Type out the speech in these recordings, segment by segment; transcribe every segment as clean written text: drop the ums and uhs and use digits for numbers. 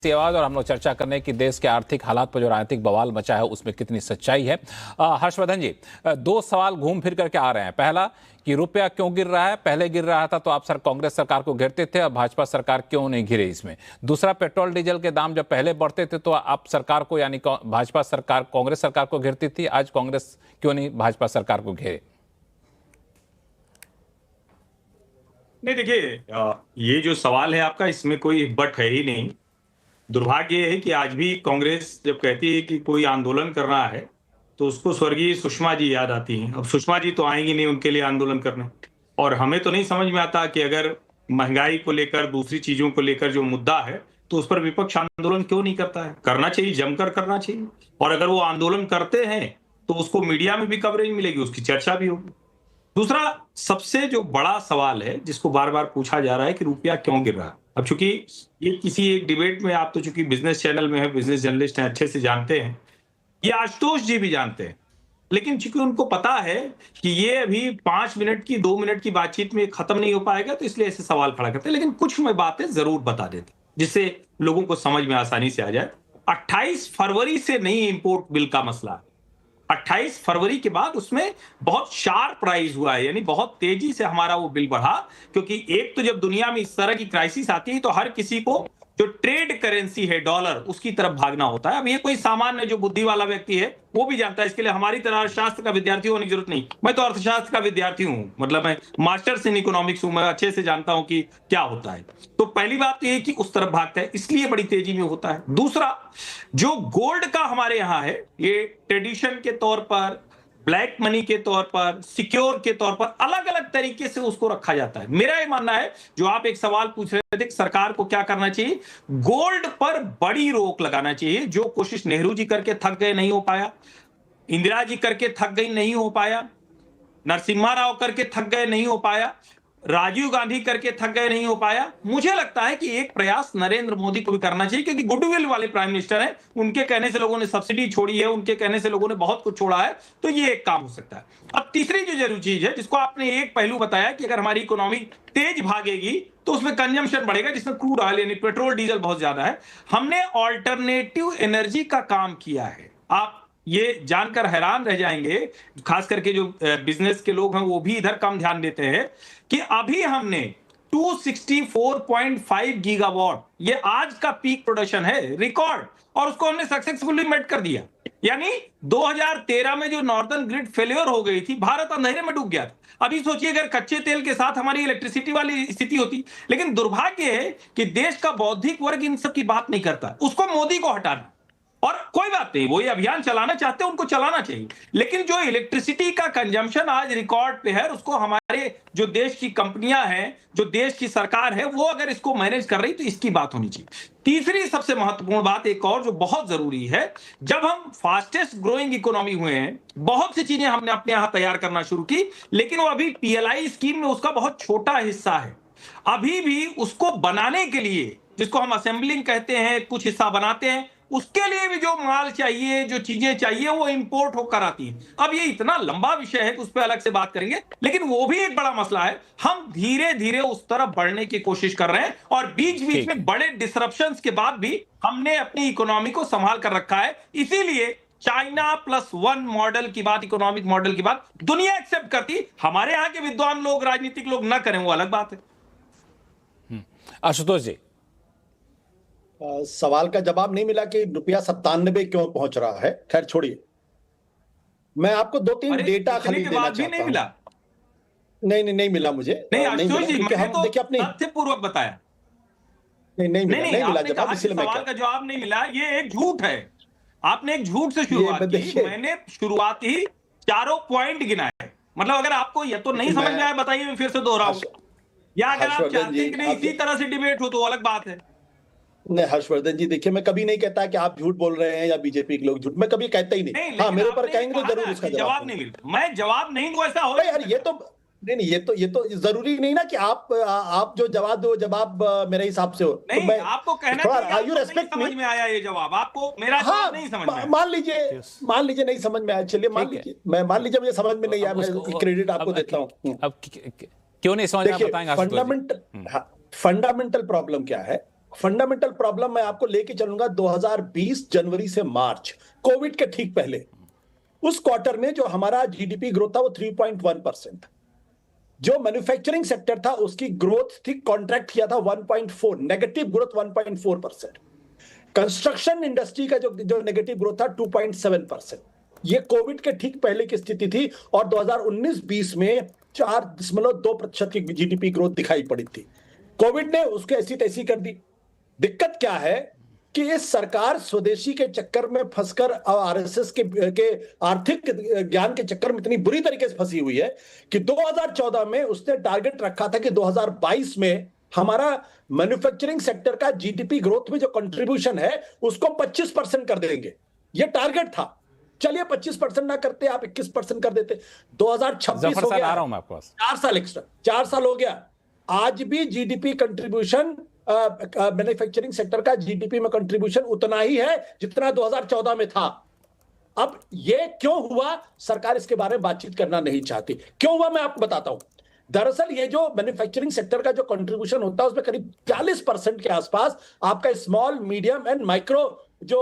आवाज और हम लोग चर्चा करने की देश के आर्थिक हालात पर जो राजनीतिक बवाल मचा है उसमें कितनी सच्चाई है। हर्षवर्धन जी, दो सवाल घूम फिर करके आ रहे हैं। पहला कि रुपया क्यों गिर रहा है, पहले गिर रहा था तो आप कांग्रेस सरकार को घेरते थे, अब भाजपा सरकार क्यों नहीं घिरे इसमें। दूसरा, पेट्रोल डीजल के दाम जब पहले बढ़ते थे तो आप सरकार को यानी भाजपा सरकार कांग्रेस सरकार को घेरती थी, आज कांग्रेस क्यों नहीं भाजपा सरकार को घेरे। नहीं, देखिए, ये जो सवाल है आपका, इसमें कोई बट है ही नहीं। दुर्भाग्य ये है कि आज भी कांग्रेस जब कहती है कि कोई आंदोलन कर रहा है तो उसको स्वर्गीय सुषमा जी याद आती हैं। अब सुषमा जी तो आएंगी नहीं उनके लिए आंदोलन करने, और हमें तो नहीं समझ में आता कि अगर महंगाई को लेकर, दूसरी चीजों को लेकर जो मुद्दा है तो उस पर विपक्ष आंदोलन क्यों नहीं करता है। करना चाहिए, जमकर करना चाहिए, और अगर वो आंदोलन करते हैं तो उसको मीडिया में भी कवरेज मिलेगी, उसकी चर्चा भी होगी। दूसरा, सबसे जो बड़ा सवाल है जिसको बार बार पूछा जा रहा है कि रुपया क्यों गिर रहा है। अब चूंकि ये किसी एक डिबेट में, आप तो चूंकि बिजनेस चैनल में है, बिजनेस जर्नलिस्ट हैं, अच्छे से जानते हैं, ये आशुतोष जी भी जानते हैं, लेकिन चूंकि उनको पता है कि ये अभी 5 मिनट की 2 मिनट की बातचीत में खत्म नहीं हो पाएगा, तो इसलिए ऐसे सवाल खड़ा करते हैं। लेकिन कुछ मैं बातें जरूर बता देते जिससे लोगों को समझ में आसानी से आ जाए। 28 फरवरी से नई इंपोर्ट बिल का मसला है। 28 फरवरी के बाद उसमें बहुत शार्प राइज हुआ है, यानी बहुत तेजी से हमारा वो बिल बढ़ा, क्योंकि एक तो जब दुनिया में इस तरह की क्राइसिस आती है तो हर किसी को जो ट्रेड करेंसी है डॉलर, उसकी तरफ भागना होता है। अब ये कोई सामान्य जो बुद्धि वाला व्यक्ति है वो भी जानता है, इसके लिए हमारी तरह अर्थशास्त्र का विद्यार्थी होने की जरूरत नहीं। मैं तो अर्थशास्त्र का विद्यार्थी हूं, मतलब मैं मास्टर्स इन इकोनॉमिक्स हूं, मैं अच्छे से जानता हूं कि क्या होता है। तो पहली बात तो ये कि उस तरफ भागता है, इसलिए बड़ी तेजी में होता है। दूसरा, जो गोल्ड का हमारे यहां है, ये ट्रेडिशन के तौर पर, ब्लैक मनी के तौर पर, सिक्योर के तौर पर, अलग अलग तरीके से उसको रखा जाता है। मेरा ये मानना है, जो आप एक सवाल पूछ रहे थे सरकार को क्या करना चाहिए, गोल्ड पर बड़ी रोक लगाना चाहिए। जो कोशिश नेहरू जी करके थक गए, नहीं हो पाया, इंदिरा जी करके थक गई, नहीं हो पाया, नरसिम्हा राव करके थक गए, नहीं हो पाया, राजीव गांधी करके थक गए, नहीं हो पाया। मुझे लगता है कि एक प्रयास नरेंद्र मोदी को भी करना चाहिए, क्योंकि गुडविल वाले प्राइम मिनिस्टर हैं, उनके कहने से लोगों ने सब्सिडी छोड़ी है, उनके कहने से लोगों ने बहुत कुछ छोड़ा है, तो ये एक काम हो सकता है। अब तीसरी जो जरूरी चीज है, जिसको आपने एक पहलू बताया कि अगर हमारी इकोनॉमी तेज भागेगी तो उसमें कंजम्पशन बढ़ेगा, जिसमें क्रूड ऑयल यानी पेट्रोल डीजल बहुत ज्यादा है। हमने ऑल्टरनेटिव एनर्जी का काम किया है। आप ये जानकर हैरान रह जाएंगे, खास करके जो बिजनेस के लोग हैं वो भी इधर कम ध्यान देते हैं, कि अभी हमने 264.5 गीगावाट, ये आज का पीक प्रोडक्शन है, रिकॉर्ड, और उसको हमने सक्सेसफुली मेट कर दिया। यानी 2013 में जो नॉर्दर्न ग्रिड फेलियर हो गई थी, भारत अंधेरे में डूब गया था। अभी सोचिए अगर कच्चे तेल के साथ हमारी इलेक्ट्रिसिटी वाली स्थिति होती। लेकिन दुर्भाग्य है कि देश का बौद्धिक वर्ग इन सब की बात नहीं करता, उसको मोदी को हटाना। और कोई बात नहीं, वो ये अभियान चलाना चाहते हैं, उनको चलाना चाहिए, लेकिन जो इलेक्ट्रिसिटी का कंजम्पशन आज रिकॉर्ड पे है, उसको हमारे जो देश की कंपनियां हैं, जो देश की सरकार है, वो अगर इसको मैनेज कर रही तो इसकी बात होनी चाहिए। तीसरी सबसे महत्वपूर्ण बात एक और जो बहुत जरूरी है, जब हम फास्टेस्ट ग्रोइंग इकोनॉमी हुए हैं, बहुत सी चीजें हमने अपने यहां तैयार करना शुरू की, लेकिन वो अभी पीएलआई स्कीम में उसका बहुत छोटा हिस्सा है। अभी भी उसको बनाने के लिए, जिसको हम असेंबलिंग कहते हैं, कुछ हिस्सा बनाते हैं, उसके लिए भी जो माल चाहिए, जो चीजें चाहिए, वो इंपोर्ट होकर आती है। अब ये इतना लंबा विषय है कि उस पर अलग से बात करेंगे, लेकिन वो भी एक बड़ा मसला है। हम धीरे धीरे उस तरफ बढ़ने की कोशिश कर रहे हैं, और बीच बीच में बड़े डिसरप्शंस के बाद भी हमने अपनी इकोनॉमी को संभाल कर रखा है। इसीलिए चाइना +1 मॉडल की बात, इकोनॉमिक मॉडल की बात दुनिया एक्सेप्ट करती। हमारे यहां के विद्वान लोग, राजनीतिक लोग ना करें, वो अलग बात है। आशुतोष जी, सवाल का जवाब नहीं मिला कि रुपया 97 क्यों पहुंच रहा है। खैर छोड़िए, मैं आपको 2-3 डेटा खाली देना चाहता हूं। नहीं मिला मुझे। नहीं आशुतोष जी, मैंने तो देखिए अपने तथ्यपूर्वक बताया। नहीं मिला जवाब, इसलिए सवाल का जवाब नहीं मिला, ये एक झूठ है। आपने एक झूठ से शुरुआत की। मैंने शुरुआत ही चारों पॉइंट गिनाए। मतलब अगर आपको ये तो नहीं समझ में आया, बताइए, मैं फिर से दोहराऊं, या अगर आप चाहते हैं कि नहीं इसी तरह से डिबेट हो तो अलग बात है। नहीं हर्षवर्धन जी, देखिए मैं कभी नहीं कहता कि आप झूठ बोल रहे हैं या बीजेपी के लोग झूठ, मैं कभी कहता ही नहीं। हाँ, मेरे ऊपर कहेंगे तो जरूर उसका जवाब नहीं मिलता। मैं जवाब नहीं दूं ऐसा हो यार, ये तो नहीं, ये तो जरूरी नहीं ना कि आप जो जवाब दो, जवाब मेरे हिसाब से हो। नहीं, तो आपको कहना चाहिए समझ में आया ये जवाब, आपको मेरा जवाब नहीं समझ में आया। मान लीजिए नहीं समझ में आया, चलिए मान लीजिए मुझे समझ में नहीं आया, मैं क्रेडिट आपको देता हूँ। अब क्यों नहीं समझ में, बताएंगे। फंडामेंटल प्रॉब्लम क्या है फंडामेंटल प्रॉब्लम मैं आपको लेके चलूंगा 2020 जनवरी से मार्च, कोविड के ठीक पहले। उस क्वार्टर में जो हमारा जीडीपी ग्रोथ था वो 3.1%। जो मैन्युफैक्चरिंग सेक्टर था उसकी ग्रोथ थी, कॉन्ट्रैक्ट किया था 1.4, नेगेटिव ग्रोथ 1.4%। कंस्ट्रक्शन इंडस्ट्री का जो नेगेटिव ग्रोथ था 2.7%। ये कोविड के ठीक पहले की स्थिति थी और 2019-20 में 4.2% की जीडीपी ग्रोथ दिखाई पड़ी थी। कोविड ने उसको ऐसी तैसी कर दी। दिक्कत क्या है कि ये सरकार स्वदेशी के चक्कर में फंसकर आरएसएस के आर्थिक ज्ञान के चक्कर में इतनी बुरी तरीके से फंसी हुई है कि 2014 में उसने टारगेट रखा था कि 2022 में हमारा मैन्युफैक्चरिंग सेक्टर का जीडीपी ग्रोथ में जो कंट्रीब्यूशन है उसको 25% कर देंगे। ये टारगेट था। चलिए 25% ना करते, आप 21% कर देते। 2026 हो गया, आ रहा हूं मैं आपके पास। 4 साल एक्स्ट्रा, 4 साल हो गया। आज भी जीडीपी कंट्रीब्यूशन, मैन्युफैक्चरिंग सेक्टर का जीडीपी में कंट्रीब्यूशन उतना ही है जितना 2014 में था। अब ये क्यों हुआ? सरकार इसके बारे में बातचीत करना नहीं चाहती। क्यों हुआ मैं आपको बताता हूं। दरअसल ये जो मैन्युफैक्चरिंग सेक्टर का जो कंट्रीब्यूशन होता है उसमें करीब 40% के आसपास आपका स्मॉल, मीडियम एंड माइक्रो जो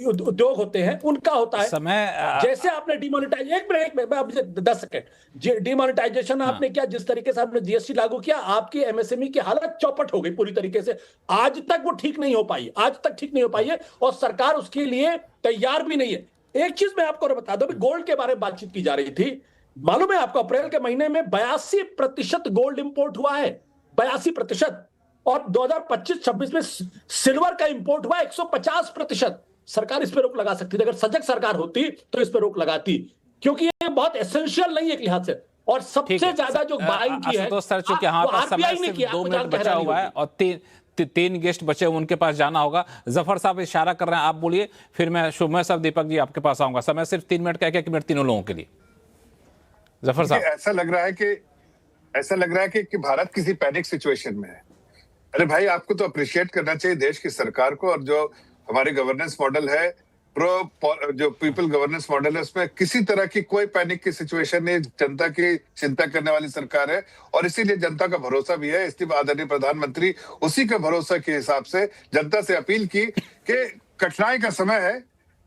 उद्योग होते हैं उनका होता है। जैसे आपने डिमोनेटाइजेशन, एक मिनट आपसे 10 सेकंड, डिमोनेटाइजेशन आपने किया, जिस तरीके से आपने जीएसटी लागू किया, आपकी एमएसएमई की हालत चौपट हो गई पूरी तरीके से। आज तक वो ठीक नहीं हो पाई, आज तक ठीक नहीं हो पाई है और सरकार उसके लिए तैयार भी नहीं है। एक चीज मैं आपको बता दूं, गोल्ड के बारे में बातचीत की जा रही थी। मालूम है आपको अप्रैल के महीने में 82% गोल्ड इंपोर्ट हुआ है, 82%। और 2025-26 में सिल्वर का इंपोर्ट हुआ 150%। सरकार इस पे रोक लगा सकती थी, अगर सजग सरकार होती तो इस पे रोक लगाती, क्योंकि ये बहुत एसेंशियल नहीं है एक लिहाज से। और सबसे ज्यादा जो बाइंग की है तो सर, चूंकि यहाँ पर समय सिर्फ 2 मिनट बचा हुआ है और तीन गेस्ट बचे, उनके पास जाना होगा। जफर साहब इशारा कर रहे हैं, आप बोलिए, फिर मैं शुभ साहब, दीपक जी आपके पास आऊंगा। समय सिर्फ 3 मिनट का, 1 मिनट तीनों लोगों के लिए। जफर साहब, ऐसा लग रहा है कि भारत किसी पैनिक सिचुएशन में है। अरे भाई, आपको तो अप्रिशिएट करना चाहिए देश की सरकार को, और जो हमारे गवर्नेंस मॉडल है, जो पीपल गवर्नेंस मॉडल है, उसमें किसी तरह की कोई पैनिक की सिचुएशन नहीं। जनता की चिंता करने वाली सरकार है और इसीलिए जनता का भरोसा भी है। इसलिए आदरणीय प्रधानमंत्री उसी के भरोसा के हिसाब से जनता से अपील की कि कठिनाई का समय है,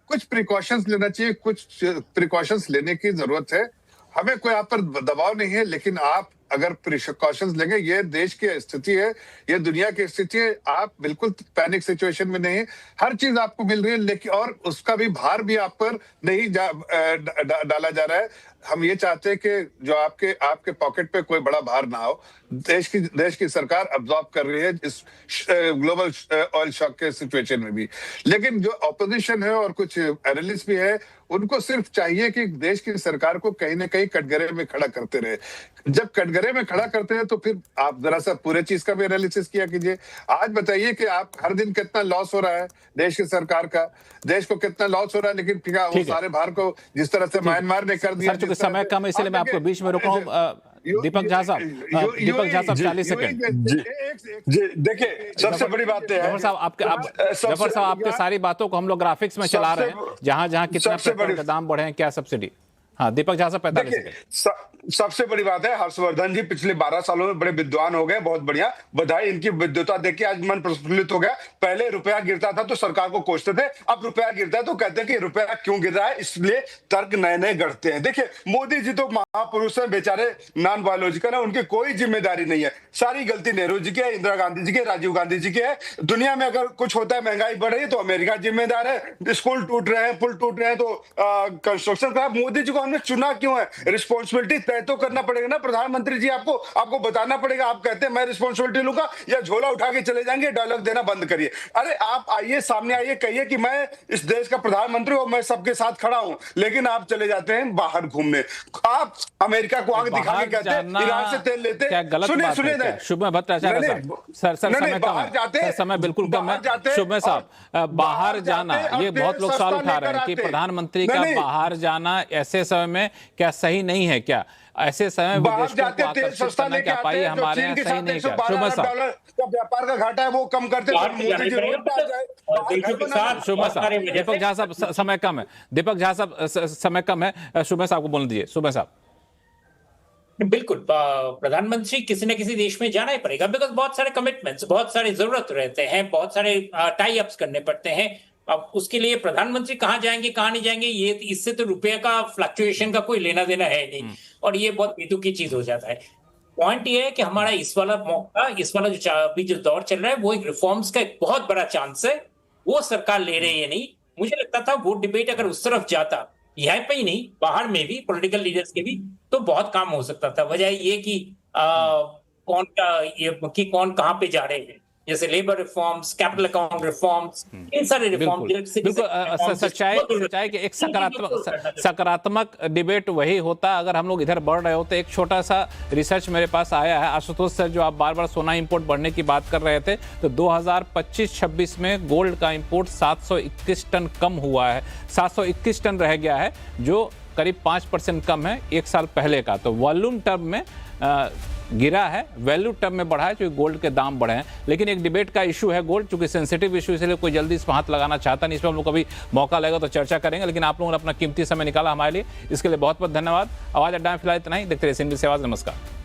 कुछ प्रिकॉशंस लेना चाहिए, कुछ प्रिकॉशंस लेने की जरूरत है। हमें कोई आप पर दबाव नहीं है, लेकिन आप अगर प्रिकॉशंस लेंगे, ये देश की स्थिति है, ये दुनिया की स्थिति है, आप बिल्कुल पैनिक सिचुएशन में नहीं। हर चीज आपको मिल रही है, लेकिन और उसका भी भार भी आप पर नहीं डाला जा रहा है। हम ये चाहते हैं कि जो आपके पॉकेट पे कोई बड़ा भार ना हो। देश की सरकार अब्सॉर्ब कर रही है इस ग्लोबल ऑयल शॉक के सिचुएशन में भी। लेकिन जो ऑपोजिशन है और कुछ एनालिस्ट भी है, उनको सिर्फ चाहिए कि देश की सरकार को कहीं ना कहीं कटघरे में खड़ा करते रहे। जब कटघरे में खड़ा करते हैं तो फिर आप जरा सा पूरे चीज का भी एनालिसिस किया कीजिए। आज बताइए कि आप हर दिन कितना लॉस हो रहा है देश की सरकार का, देश को कितना लॉस हो रहा है, लेकिन फिर वो सारे भार को जिस तरह से म्यांमार ने कर दिया। समय कम है, इसलिए मैं आपको बीच में रोका हूं। दीपक झा साहब, 40 सेकंड जी। देखिए, सबसे बड़ी बात है जफर साहब, आपके सारी बातों को हम लोग ग्राफिक्स में चला रहे हैं, जहां कितना पेट्रोल के दाम बढ़े हैं, क्या सब्सिडी। हाँ, दीपक झा साहब, 45 सेकंड। सबसे बड़ी बात है, हर्षवर्धन जी पिछले 12 सालों में बड़े विद्वान हो गए, बहुत बढ़िया, बधाई। इनकी विद्वता देख के आज मन प्रफुल्लित हो गया। पहले रुपया गिरता था तो सरकार को कोसते थे, अब रुपया गिरता है तो कहते हैं कि रुपया क्यों गिर रहा है, इसलिए तर्क नए नए गढ़ते हैं। देखिए, मोदी जी तो महापुरुष हैं, बेचारे नॉन बायोलॉजिकल है, उनकी कोई जिम्मेदारी नहीं है। सारी गलती नेहरू जी की है, इंदिरा गांधी जी की, राजीव गांधी जी की है। दुनिया में अगर कुछ होता है, महंगाई बढ़ रही है, तो अमेरिका जिम्मेदार है। स्कूल टूट रहे हैं, पुल टूट रहे हैं तो कंस्ट्रक्शन का मोदी जी को हमने चुना क्यों है? रिस्पॉन्सिबिलिटी तय तो करना पड़ेगा ना प्रधानमंत्री जी, आपको बताना पड़ेगा। आप कहते हैं मैं रिस्पॉन्सिबिलिटी लूंगा, या झोला उठा के चले जाएंगे, डायलॉग देना बंद करिए। अरे आप आइए, सामने आइए, कहिए कि मैं इस देश का प्रधानमंत्री हूं, मैं सबके साथ खड़ा हूं, लेकिन आप चले जाते हैं बाहर घूमने। आप अमेरिका को आगे दिखा के कहते हैं ईरान से तेल लेते हैं। सुनिए शुभ भट्टाचार्य साहब, सर समय कम है, समय बिल्कुल कम है। शुभ साहब, बाहर जाना, ये बहुत लोग सवाल उठा रहे हैं कि प्रधानमंत्री का बाहर जाना ऐसे समय में क्या सही नहीं है? क्या ऐसे समय विदेशियों को आकर्षित करना क्या पाइए हमारे यहाँ सही नहीं? क्या शुभ साहब का व्यापार का घाटा है वो कम करते हैं, शुभ साहब, दीपक झा साहब समय कम है, दीपक झा साहब समय कम है, शुभ साहब को बोल दीजिए। शुभ साहब, बिल्कुल प्रधानमंत्री किसी न किसी देश में जाना ही पड़ेगा, बिकॉज बहुत सारे कमिटमेंट्स, बहुत सारे जरूरत रहते हैं, बहुत सारे टाई अप्स करने पड़ते हैं। अब उसके लिए प्रधानमंत्री कहाँ जाएंगे कहाँ नहीं जाएंगे, ये इससे तो रुपये का फ्लक्चुएशन का कोई लेना देना है नहीं, और ये बहुत बेतुकी चीज हो जाता है। पॉइंट ये है कि हमारा इस वाला मौका, इस वाला जो अभी जो दौर चल रहा है, वो एक रिफॉर्म्स का एक बहुत बड़ा चांस है, वो सरकार ले रही है नहीं। मुझे लगता था वो डिबेट अगर उस तरफ जाता, यहाँ पे ही नहीं बाहर में भी, पॉलिटिकल लीडर्स के भी, तो बहुत काम हो सकता था। वजह ये कि कौन का ये कि कौन कहाँ पे जा रहे हैं, जैसे labour reforms, capital account reforms, इन सारे रिफॉर्म बिल्कुल सच्चाई कि एक सकारात्मक डिबेट वही होता अगर हम लोग इधर बढ़ रहे होते। एक छोटा सा रिसर्च मेरे पास आया है, आशुतोष सर, जो आप बार बार सोना इंपोर्ट बढ़ने की बात कर रहे थे, तो 2025-26 में गोल्ड का इंपोर्ट 721 टन कम हुआ है, 721 टन रह गया है, जो करीब 5% कम है एक साल पहले का। तो वॉल्यूम टर्म में गिरा है, वैल्यू टर्म में बढ़ा है, क्योंकि गोल्ड के दाम बढ़े हैं। लेकिन एक डिबेट का इशू है गोल्ड, चूंकि सेंसिटिव इशू, इसलिए कोई जल्दी इस पर हाथ लगाना चाहता नहीं। इस पर हम लोग कभी मौका लगेगा तो चर्चा करेंगे, लेकिन आप लोगों ने अपना कीमती समय निकाला हमारे लिए, इसके लिए बहुत बहुत धन्यवाद। आवाज अड्डा में फिलहाल इतना ही। देखते रहिए CNBC आवाज। नमस्कार।